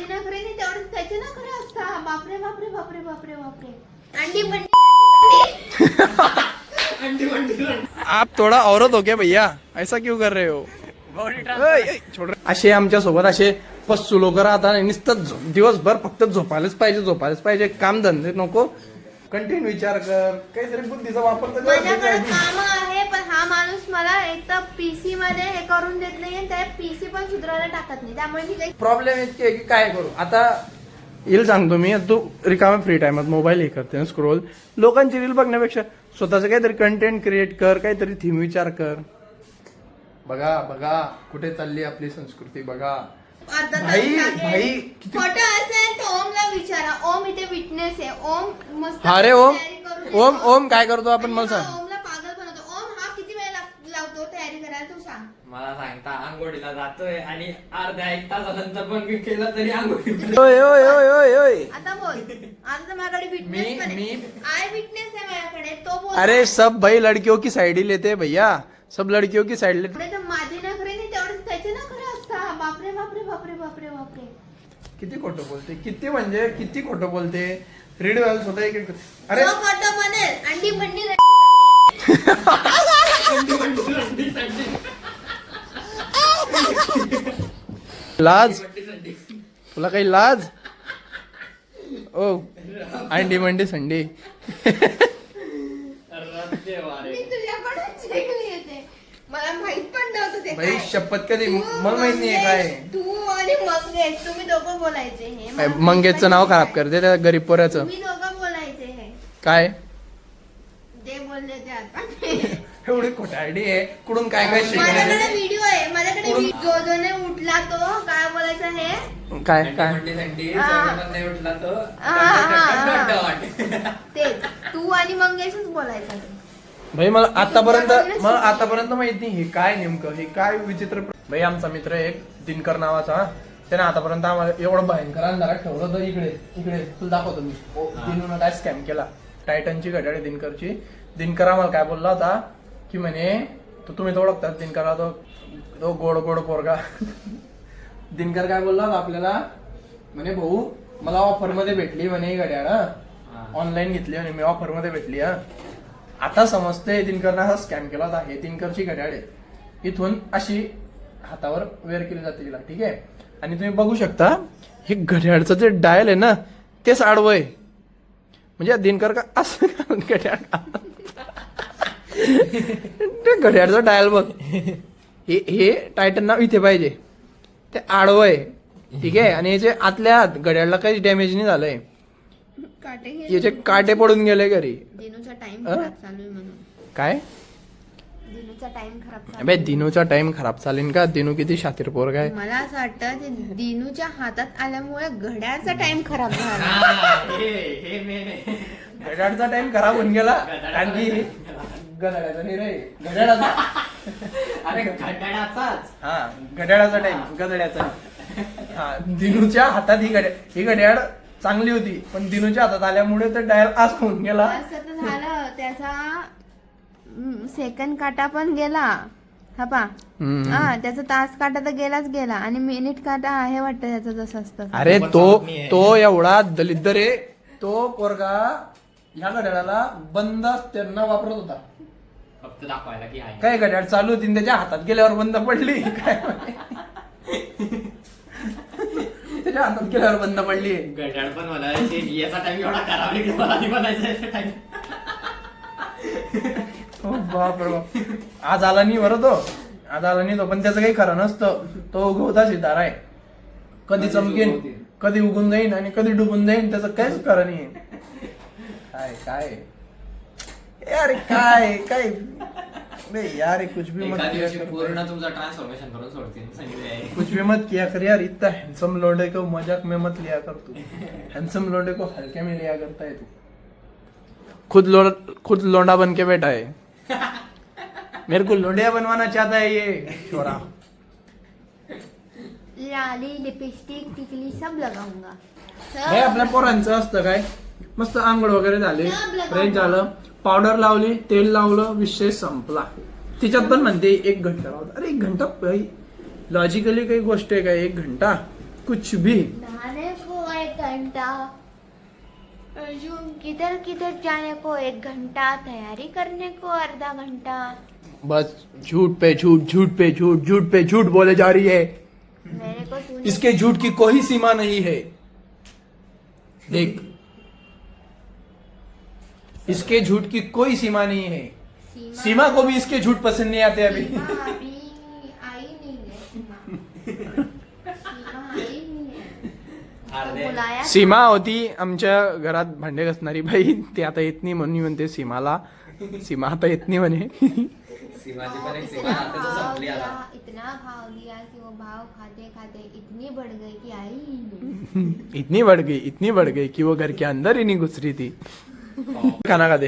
माझी नखरे नाही तेवढे त्याचे नखरे असता. बापरे बापरे बापरे बापरे बापरे. अंडी आप थोड़ा औरत हो क्या भैया, ऐसा क्यों कर रहे हो? छोड़. असे आमच्या सोबत असे पस्सू लोक राहतात. नुसतं दिवसभर फक्त झोपायलाच पाहिजे. काम धंदे नको. कंटिन्यू विचार कर, काहीतरी बुद्धीचा वापर तर कर. माझ्याकडे काम आहे पण हा माणूस मला एक तर पीसी मध्ये हे करून देत नाही आणि त्या पीसी पण सुधारायला टाकत नाही. त्यामुळे मी काही प्रॉब्लेम इतके आहे की काय करू आता. येईल सांगतो मी, तू रिकामा फ्री टाइमात मोबाईल हे करते स्क्रोल, लोकांची रील बघण्यापेक्षा स्वतःचं काहीतरी कंटेंट क्रिएट कर, काहीतरी थीम विचार कर. बघा कुठे चालली आपली संस्कृती. बघा अर्धा तास भाई लागेल. किती. खोटं असेल तर ओमला विचारा. ओम इथे विटनेस आहे. ओम मस्त अरे तयारी करून देतो. ओम काय करतो आपण, मला आणि सांग. ओमला पागल बनवतो. ओम हा किती वेळ लावतो तयारी करायला तू सांग. मला सांगता आंघोळीला जातोय आणि अर्ध्या एक तासानंतर पण मी केलं तरी आंघोळी. ओय. आता बोल. आता तर माझ्याकडे विटनेस पण आहे. आय विटनेस आहे माझ्याकडे. तो बोल. अरे सब भाई लड़कियों की साइड ही लेते हैं भैया, सब लड़कियों की साइड लेते. पुढे तर माझे नखरे नाही तेवढे त्याचे नखरे असता. बापरे बापरे बापरे बापरे बापरे. किती खोटं बोलते, किती म्हणजे किती खोटं बोलते. रीड व्हायला स्वतः एक अरे जो खोटं बनेल अंडी मंडी लाज, तुला काही लाज. ओ अंडी मंडी संडी. मी तुझ्याकडून शिकली येते. मला माहित पण नव्हतं ते भाई काय. शपथ कधी तू, मला माहित नाहीये काय. तू आणि मंगेश तुम्ही दोघं बोलायचे हे. काय मला मंगेशचं नाव खराब करते त्या गरीब पोऱ्याचं. तुम्ही दोघं बोलायचे हे. काय जे बोलले ते आता. एवढी खोटारडी आहे, कुठून काय काय माझ्याकडे शिकले. व्हिडिओ आहे. माझ्याकडे जो जोने उठला तो काय बोलायचं हे. काय काय थंडी थंडी हा. नाही उठला तो हा. तेच तू आणि मंगेशच बोलायचं. भाई मला आतापर्यंत माहित नाही हे काय नेमकं, हे काय विचित्र. भाई आमचा मित्र एक दिनकर नावाचा, त्याने आतापर्यंत आम्हाला एवढं भयंकर अंधारात ठेवलं होतं. इकडे तुला दाखवतो मी. दिनून काय स्कॅम केला. टायटनची घड्याळ आहे दिनकरची. दिनकर आम्हाला काय बोलला होता की म्हणे तो तुम्ही तो ओळखतात दिनकरला, तो गोड पोरगा. दिनकर काय बोलला होता आपल्याला, म्हणे भाऊ मला ऑफर मध्ये भेटली म्हणे ही घड्याळ, ऑनलाईन घेतली म्हणे मी, ऑफर मध्ये भेटली. आता समजते दिनकरनं हा स्कॅम केला होता. हे दिनकरची घड्याळ आहे. इथून अशी हातावर वेअर केली जाते तिला, ठीक आहे. आणि तुम्ही बघू शकता हे घड्याळचं जे डायल आहे ना तेच आडवं आहे. म्हणजे दिनकर का असं घड्याळ घड्याळचं डायल बघ, हे टायटन नाव इथे पाहिजे, ते आडवं आहे, ठीक आहे. आणि याचे आतल्या आत घड्याळला काहीच डॅमेज नाही झालंय. याचे काटे पडून गेले घरी. दिनूचा टाइम खराब चालू आहे म्हणून. काय दिनूचा टाइम खराब चालू अबे दिनूचा टाइम खराब चालेल का. दिनू किती शातीर पोरगा आहे. मला असं वाटतं ते दिनूच्या हातात आल्यामुळे घड्याळचा टाइम खराब झाला. हे मेन आहे. घड्याळचा टाइम खराब होऊन गेला कारण की घड्याळाचा नाही रे, घड्याळाचा. अरे घड्याळाचाच. हा घड्याळाचा टाइम घड्याळाचा. हा दिनूच्या हातात ही घड्याळ चांगली होती पण दिनूच्या हातात आल्यामुळे तर डायल आज होऊन गेला. असं तर झालं. त्याचा सेकंड काटा पण गेला. हा पा त्याचा तास काटा तर गेला आणि मिनिट काटा आहे वाटतं त्याचं जसं असतं. अरे तो एवढा दलिद्र रे. तो पोरगा ह्या घड्याळाला बंद त्यांना वापरत होता फक्त दाखवायला की आहे. काय घड्याळ चालू होती आणि त्याच्या हातात गेल्यावर बंद पडली. काय त्याच्या हातात गेल्यावर बंद पडली. घड्याळ पण मला याचा टाइम एवढा खराब आहे की मला नाही बनायचा याचा टाइम. बाप रे बाप. आज आला नाही बरं तो, आज आला नाही तो, पण त्याचं काही खरं नसतं. तो उगवता सितारा आहे. कधी चमकेन, कधी उगून जाईन आणि कधी डुबून जाईन, त्याचं काहीच खरं नाही. काय यार काय नहीं यार कुछ भी मत किया कर. पूर्ण तुमचा ट्रान्सफॉर्मेशन करून सोडतील सांगितले. कुछ भी मत किया कर यार. इतना हैंडसम लोंडे को मजाक में मत लिया कर तू. हैंडसम लोंडे को हल्के में लिया करता है तू. खुद लोंडा बन के बैठा है. मेरे को लोंडिया बनवाना चाहता है ये छोरा. लाली लिपस्टिक टिकली सब लगाऊंगा. हे आपल्या पोरांचं असतं काय, मस्त आंघोळ वगैरे झाले, फ्रेश झालं, पावडर लावली, तेल लावलं, विषय संपला. तिच्यात पण म्हणते 1 घंटा लावता. अरे 1 घंटा लॉजिकली काही गोष्ट आहे काय 1 घंटा कुछ भी. 1 घंटा, किधर किधर जाने को 1 घंटा, तैयारी करने को आधा घंटा। बस झूठ पे झूठ, झूठ पे झूठ, झूठ पे झूठ बोले जा रही है। मेरे को तूने इसके झूठ की कोई सीमा नहीं है। देख, इसके झूठ की कोई सीमा नहीं है। सीमा को भी इसके झूठ पसंद नहीं आते अभी। सीमा अभी आई नहीं है। सीमा आई नहीं है। तो बुलाया सीमा होती आमच्या घरात भांडे घासणारी बाई, ती आता येत नाही म्हणून मी म्हणते सीमाला, सीमा आता येत नाही म्हणे। सीमाची पण एक सीमा आता तर संपली आता. इतना भाव दिया कि वो भाव खाते खाते इतनी बढ़ गई कि आई ही नहीं। इतनी बढ़ गई कि वो घर के अंदर ही नहीं घुस रही थी। खाना खा दे।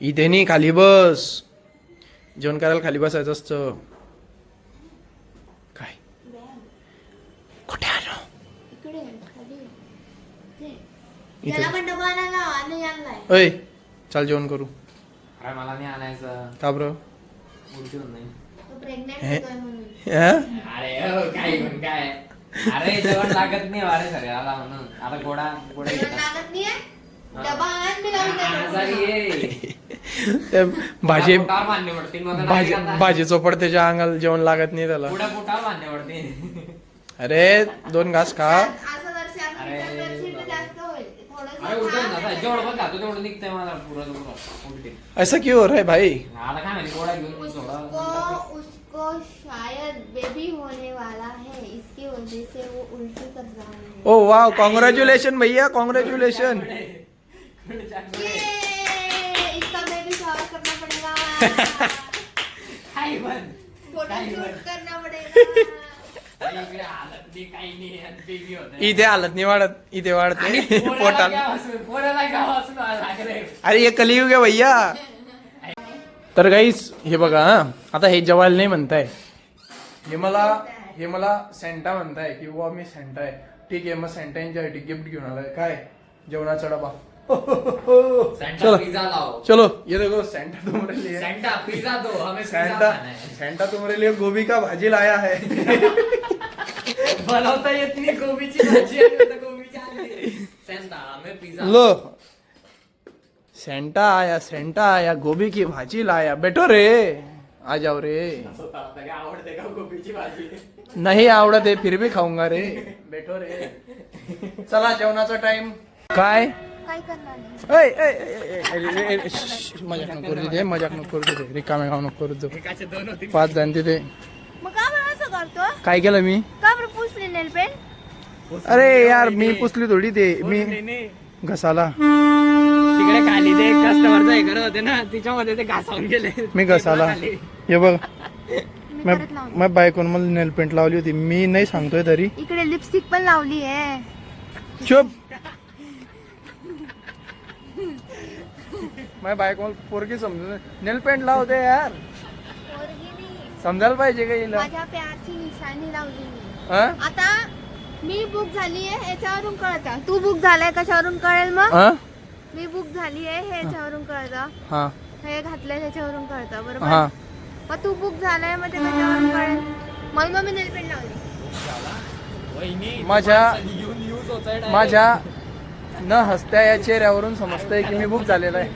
इथे नाही, खाली बस, जेवण करायला खाली बसायचं असतं। काय कुठे आलो? इकडे खाली ते. त्याला पण डबा आणायला आणि आणलाय. ओय चल जेवण करू। अरे मला नाही आणायचं, का बरं? उलटी होत नाही. तो प्रेग्नेंट होतोय म्हणून. अरे काय पण काय, अरे जेवण लागत नाही अरे सगळ्याला म्हणून. आता गोडा गोडा जेवण लागत नाहीये? डबा आण, मी लावून आजारी देतो. आहे. ते भाजी पोटावर मान्य पडते मग आता भाजी काय करणार? भाजी चोपड त्याच्या अंगाला जेवण लागत नाही त्याला। पुढे पोटावर मान्य पडते. अरे 2 घास खा। असं वर्ष असं विचार करशील तर जास्त होईल. थोडंसं अरे उलट खा, ना, जेवढं पण खातो तेवढं निघतंय मला पुरं उलटे. ऐसा क्यों हो रहा है भाई? आता काय माहिती गोडा घेऊन थोडं. उसको शायद बेबी होने वाला है, इसकी वजह से वो उल्टी कर रहा है। ओ वाह, कांग्रेचुलेशन भैया, कांग्रेचुलेशन। ये, इसका बेबी शावर करना पड़ेगा। काही पण फोटोशूट करना पड़ेगा। इकडे हालत नाही काही नाही आणि baby होतंय. इथे हालत नाही वाढत, इथे वाढते पोटाला। पोराला काय वाचून लागले. अरे ये कलियुग आहे भैया। तर गाईस हे बघा हा, आता हे जेवायला नाही म्हणताय, हे मला सेंटा म्हणताय की वा मी सेंटा आहे। ठीक आहे, मग सेंटा यांच्यासाठी गिफ्ट घेऊन आलाय। काय? जेवणाचा डबा। सेंटा चलो पिझ्झा लाओ. चलो ये देखो, सेंटा तुम्हारे लिए, सेंटा पिझ्झा दो, हमें पिझ्झा सेंटा खाना है. सेंटा तुम्हारे लिए गोभी का भाजी लाया है। बनवता येत नाही गोबीची भाजी आणि आता गोबीची आणली. सेंटा हमें पिझ्झा. लो सेंटा आया, गोभी की भाजी लाया। बैठो रे, आ जाओ रे। आवडते का गोबीची भाजी? नहीं आवडत आहे, फिर भी खाऊंगा रे। बैठो रे। चला जेवणाचा टाइम। काय करणार नाही? मजाक नको करू दे, मजाक नको करू दे, रिकामे गाव नको करू दे। एकाचे 2 होते. 5 जण तिथे। मग का बरं असं करतो? काय केलं मी? का बरं पुसली नेल पेन? अरे यार मी पुसली थोडी, ते मी घसाला, तिकडे खाली ते कस्टमरचं हे करत होते ना, तिच्यामध्ये ते घासावून गेले. मी घसाला। हे बघ, मी परत लावली. मैं बायकोन मला नेल पेंट लावली होती, मी नाही सांगतोय तरी। इकडे लिपस्टिक पण लावली आहे। चुप। मैं बायको पोरगी समजून नेल पेंट लावते यार, पोरगीनी समजायला पाहिजे का हिला? माझ्या प्यारची निशाणी लावली मी। हा? आता मी बुक झाली आहे याच्यावरून कळतं, तू बुक झालाय कशावरून कळेल? मग हा? मी बुक झाली आहे हे याच्यावरून कळतं, हा हे घातलंय त्याच्यावरून कळतं, हा बरोबर? मग तू बुक झालाय मग ते कशावरून कळेल? म्हणून मग मी नेल पेंट लावली। माझ्या न हसत्या या चेहऱ्यावरून समजतंय की मी बुक झालेला आहे।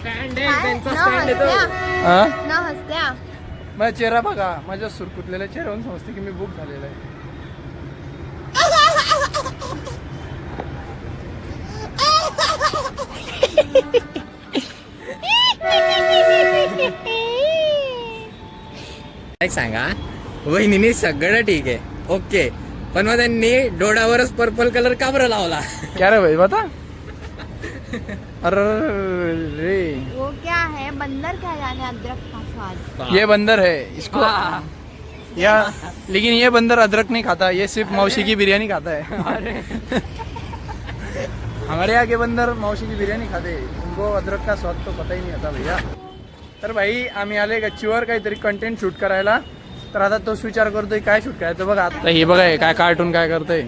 स्टँड काय? आहे त्यांचा, न स्टँड आहे तो. हसत्या? हा? न हसत्या? माझा चेहरा बघा, माझ्या सुरकुतलेल्या चेहऱ्यावरून समजते की मी बुक झालेला आहे। एक सांगा, वहिनीने सगळं ठीक आहे, ओके, पण मग त्यांनी डोळ्यावरच पर्पल कलर का बरं लावला? क्या रे भाई बता। अरे रे, वो क्या है? बंदर क्या जाने अदरक का स्वाद। ये बंदर है, इसको या, लेकिन ये बंदर अदरक नहीं खाता, ये सिर्फ मौसी की बिरयानी खाता है। हमारे यहाँ के बंदर मौसी की बिर्याणी खाते, उनको अदरक का स्वाद तो पता ही नहीं आता भैया। तर भाई आम्ही आले गच्चीवर काहीतरी कंटेंट शूट करायला, तर आता तोच विचार करतोय काय शूट करायचं। बघा आता हे बघा, हे काय कार्टून काय करतोय।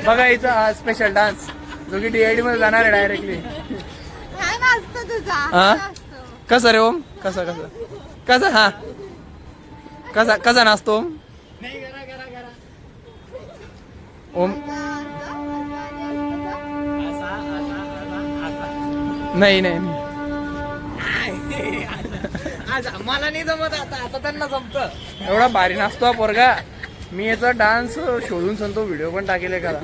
बघा हिचा स्पेशल डान्स, जो की DID मध्ये जाणार आहे डायरेक्टली। हा नाचतो तुझा हा? नाचतो. कसं रे ओम कसं हा कसा नाचतो ओम? ओम नाही नाही मला नाही जमत आता त्यांना जमत. एवढा भारी नाचतो हा पोरगा. मी याचा डान्स शोधून सांगतो, व्हिडिओ पण टाकेल एखादा.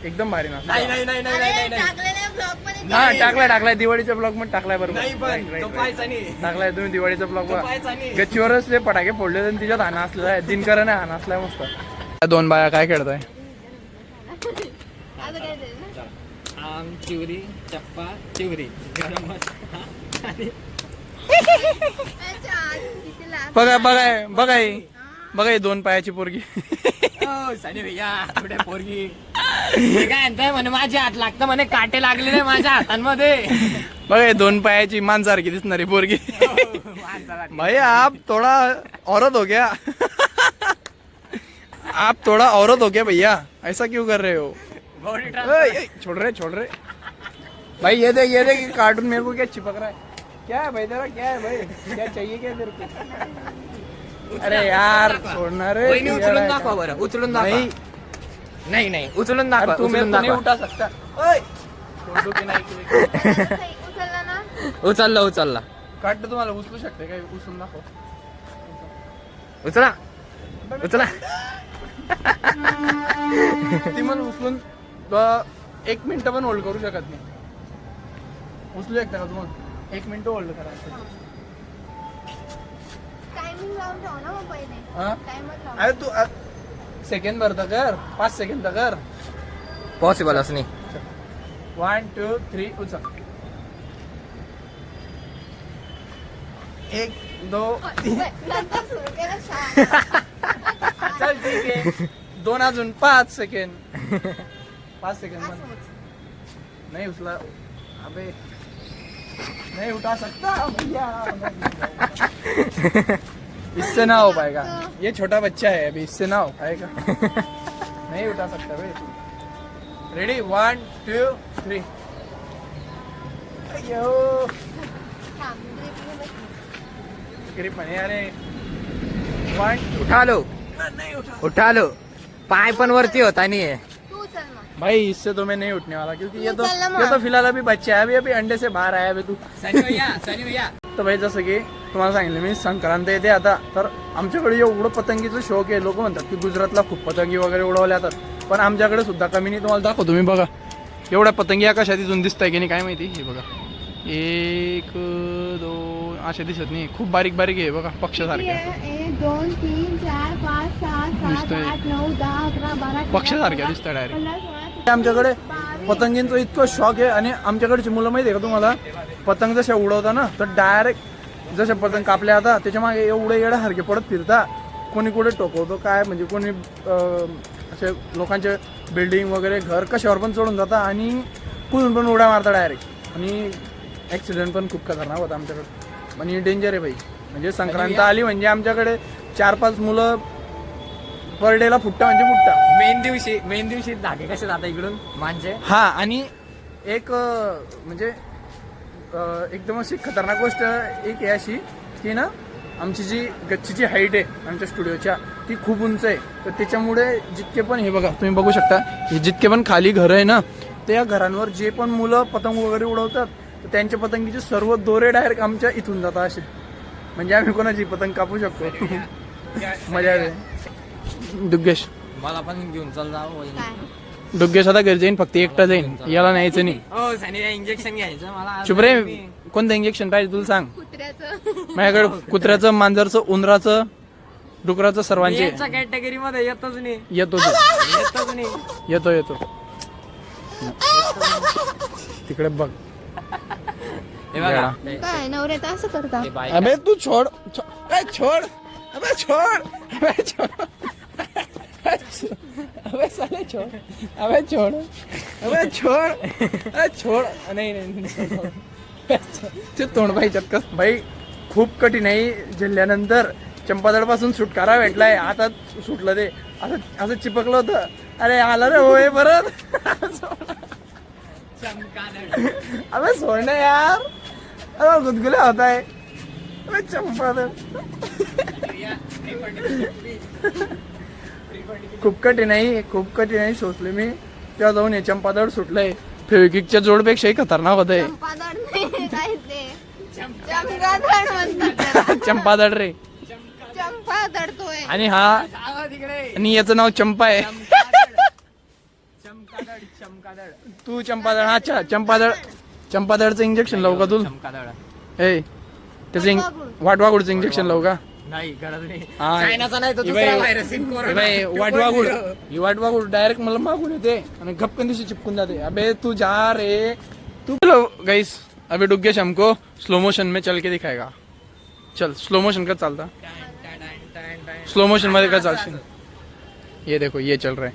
एकदम भारी नाचतो. नाही अरे, टाकलेल्या ब्लॉग मध्ये हा टाकलाय दिवाळीच्या ब्लॉग मध्ये टाकलाय बरोबर. नाही पण तो पाहायचा नाही. टाकलाय तुम्ही दिवाळीचा ब्लॉग पाहायचा नाही. गच्चीवरच ते पटाके फोडले आणि तिच्यात हा नाचलेला आहे. दिनकरने हा नाचलाय मस्त. दोन बाया काय खेळताय? आता काय ते ना? आम चिवरी चप्पा चिवरी गरम मसाला आणि अच्छा, किती लाज. बघा ही दोन पायाची पोरगी. ओ सनी भैया कुठे पोरगी हे काय म्हणताय म्हणे माझे हात लागतं म्हणे काटे लागलेले माझ्या हातांमध्ये. बघा ही दोन पायाची माणसारखी दिसणारी पोरगी. भाई आप थोड़ा औरत हो गया. आप थोड़ा औरत हो गया भैया, ऐसा क्यों कर रहे हो? बॉडी छोड़ रहे भाई. ये देख कार्टून मेरे को क्या चिपक रहा है. क्या है भाई तेरा, क्या है भाई, क्या चाहिए क्या तेरे को? अरे यार छोड़ना रे. उचलून दाखवा बरं, उचलून दाखवा. नाही उचलून दाखवा. तू मेरे उचलून को नहीं दाखवा. उठा सकता. ओए छोड़ दो की नाही. उचलला ना? उचलला काट तुम्हाला उचलू शकते काय? उचलून दाखव. उचला ती मला उचलून 1 मिनिट पण होल्ड करू शकत नाही. उचलू शकता का तुम्हाला? 1 मिनिट होल्ड करा. टायमिंग लावून ठेव ना मग पहिले. हा? टायमर लाव. अरे तू सेकंड भरता कर, 5 सेकंद कर. पॉसिबल असं नाही. 1 2 3 उचल. 1 2 नंतर सुरू केलं शाळा. चल ठीक आहे. 2 अजून 5 सेकंड. 5 सेकंड असं पण उचल. नहीं उछला. अबे नहीं उठा सकता भैया. इससे ना हो पाएगा. ये छोटा बच्चा है अभी, इससे ना हो पाएगा. नहीं उठा सकता भाई. रेडी 1 2 3. अयो थांब, grip ने बस. ग्रिप म्हणे अरे. 1 उठा लो पाय पण वरती होता नाही. तू उचल मग. भाई इससे तो मैं नहीं उठने वाला, क्योंकि ये चल ना मग. तो फिलहाल अभी बच्चा है. अभी अंडे से बाहर आया अभी तू. सनी भैया तर भाई जसं की तुम्हाला सांगितलं मी, संक्रांत येते आता. तर आमच्याकडे एवढं पतंगीचं शौक आहे. लोक म्हणतात की गुजरातला खूप पतंगी वगैरे उडवल्या जातात, पण आमच्याकडे सुद्धा कमी नाही. तुम्हाला दाखवतो मी. बघा एवढ्या पतंगी आकाशात इथून दिसत आहे की नाही काय माहिती. हे बघा 1 2 अशा दिसत नाही, खूप बारीक बारीक आहे बघा, पक्षासारखे. 1 2 3 4 5 6 7 दिसतंय. 8 9 10 11 12 पक्षासारख्या दिसतात डायरेक्ट. 15 16 आमच्याकडे पतंगींचं इतकं शौक आहे. आणि आमच्याकडची मुलं माहिती आहे का तुम्हाला, पतंग जशा उडवता ना तर डायरेक्ट जशा पतंग कापल्या आता त्याच्या मागे एवढे येड्यासारखे पडत फिरता. कोणी कुठे टोकवतो काय, म्हणजे कोणी असे लोकांचे बिल्डिंग वगैरे घर कशावर पण चढून जाता आणि कुठून पण उड्या मारता डायरेक्ट. आणि ॲक्सिडेंट पण खूप खतरनाक होता आमच्याकडे. आणि डेंजर आहे भाई. म्हणजे संक्रांत आली म्हणजे आमच्याकडे 4-5 मुलं पर डेला फुटता म्हणजे फुटता. मेन दिवशी धागे कसे जातात इकडून माणसे. हा आणि एक म्हणजे एकदम अशी खतरनाक गोष्ट एक आहे अशी की ना, आमची जी गच्चीची हाईट आहे आमच्या स्टुडिओच्या ती खूप उंच आहे. तर त्याच्यामुळे जितके पण हे बघा तुम्ही बघू शकता, हे जितके पण खाली घरं आहे ना, त्या घरांवर जे पण मुलं पतंग वगैरे उडवतात तर त्यांच्या पतंगीचे सर्व दोरे डायरेक्ट आमच्या इथून जातात असे. म्हणजे आम्ही कोणाची पतंग कापू शकतो. मजा येते. दुर्गेश मला पण घेऊन चल जाऊ. दुर्गेश आता घरी जाईन, फक्त एकटा जाईन, याला न्यायचं नाही. हो सनी इंजेक्शन घ्यायचं मला. चुप रे. कोणतं इंजेक्शन पाहिजे तुला सांग. कुत्र्याचं. माझ्याकडे कुत्र्याचं, मांजरचं, उंदराचं, डुकराचं सर्वांचे कॅटेगरी मध्ये येतच नाही. येतो तिकडे बघ. हे बघा काय नवरे तर असं करता. हे बाई अबे तू छोड अबे छोड अबे साले छोड नाही ते तोंड पाहिजेत कस भाई. खूप कठीण आहे. जिल्ह्यानंतर चंपादड पासून सुटकारा भेटलाय. आता सुटलं ते असं चिपकलं होतं. अरे आलं रे होय परत. अबे सोडना यार, अबे गुदगुल्या होता है. अबे चंपादळ खूप कठीण सोचले मी तेव्हा जाऊन हे चंपादळ सुटलंय. फेविकिकच्या जोडपेक्षाही खतरनाक होत आहे. चंपादळ नाही, काय ते चमगादळ म्हणतात त्याला. चंपादळ रे. चंपादळ तोय. आणि आणि याचं नाव चंपा आहे. तू चंपादळ. अच्छा चंपादळचं इंजेक्शन लावू का तू? ए त्याचं वाटवागुडचं इंजेक्शन लावू का? नाही गरज नाही. हा. चायनाचा नाही तो हे दुसरा बाई- व्हायरस आहे, कोरोना. ही वाटवागुड डायरेक्ट मला मागून येते आणि गपकन दिवशी चिपकून जाते. अबे तू जा रे तू. गाइस अबे डुग्गेश हमको स्लो मोशन में चल के दिखाएगा. चल स्लो मोशन का चालता. स्लो मोशन मध्ये का चालशील? ये देखो ये चल रहा है.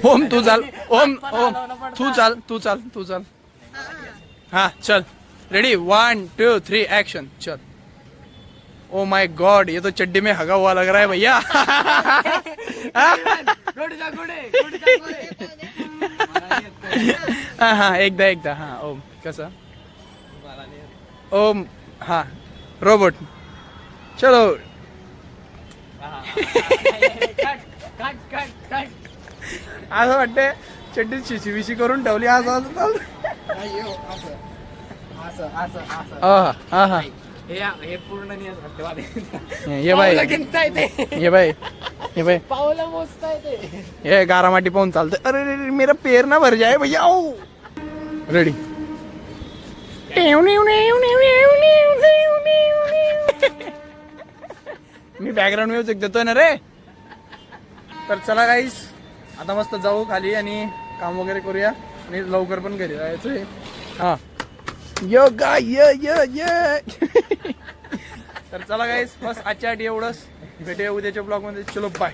ओम तू चाल. ओम तू चाल. हाँ चल. Ready 1 2 3 action. चल. ओ माय गॉड ये तो चड्डी में हगा हुआ लग रहा है भैया. हाँ एकदा हाँ. ओम कसा? ओम हाँ रोबोट. चलो. असं वाटतंय चड्डीत शिशी करून ठेवली. असं चालू. हे पूर्ण नाही असं. ये बाय पावलं मोजताय ते. ये गारा माटी पाहून चालतंय. अरे रे मेरा पैर ना भर जाए भैया. रेडी. मी बॅकग्राऊंड म्युझिक देतोय ना रे. तर चला गाईस आता मस्त जाऊ खाली आणि काम वगैरे करूया आणि लवकर पण घरी जायचंय. हा योगा ये. तर चला गाईस बस आजच्या एवढंच. भेटूया उद्याच्या ब्लॉग मध्ये. चलो बाय.